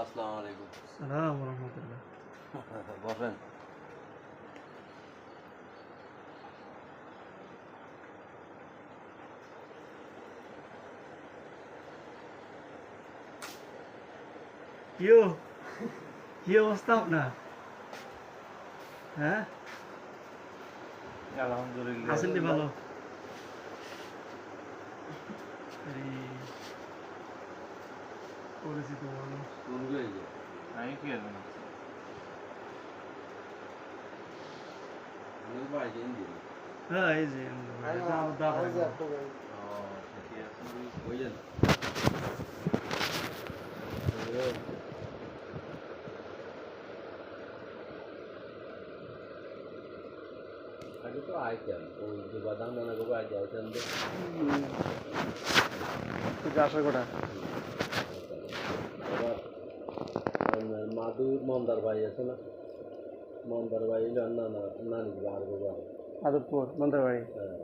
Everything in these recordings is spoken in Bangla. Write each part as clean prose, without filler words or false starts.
আসসালামু আলাইকুম। সালাম রাহমাতুল্লাহ। বসেন। কি অবস্থা আপনার? হ্যাঁ, আলহামদুলিল্লাহ। আছেন নি ভালো? পরিচিত মানুষ। আমি কি জানি? হ্যাঁ, এই যে দাদা। আগে তো আইতেন ওই যে বাদাম দানা করে আইতে আইতেন আশা করা আবার মাদুর মন্দার ভাই আছে না, মন্দার ভাই নানি বার বাবা আদবপুর মন্দারবাড়ি। হ্যাঁ,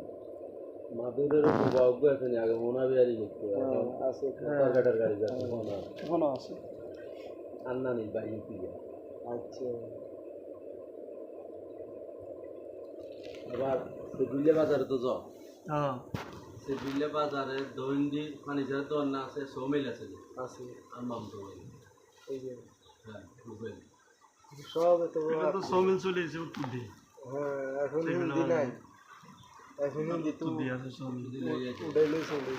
মাদুরের উপভোগ্য আছে না, আগে মোনা বিহারি করতো আছে কাটার গাড়ি যাচ্ছে মোনা এখনো আছে। আর নানি ভাই ইউপিয়া। আচ্ছা, আবার সেবিলে বাজারে তো যাও, হ্যাঁ সেবিলে বাজারে দৈন্দি ফার্নিচারের দোকান না আছে, সৌমিল আছে আছে। আর মাম তো এই যে হ্যাঁ রুবেল সব তো সমিল চলে এসে উত্তর দিয়ে। হ্যাঁ, এখন হিন্দি নাই, এখন হিন্দি তো দিয়ে আছে সমিল দিলে উঠাইলেই চলে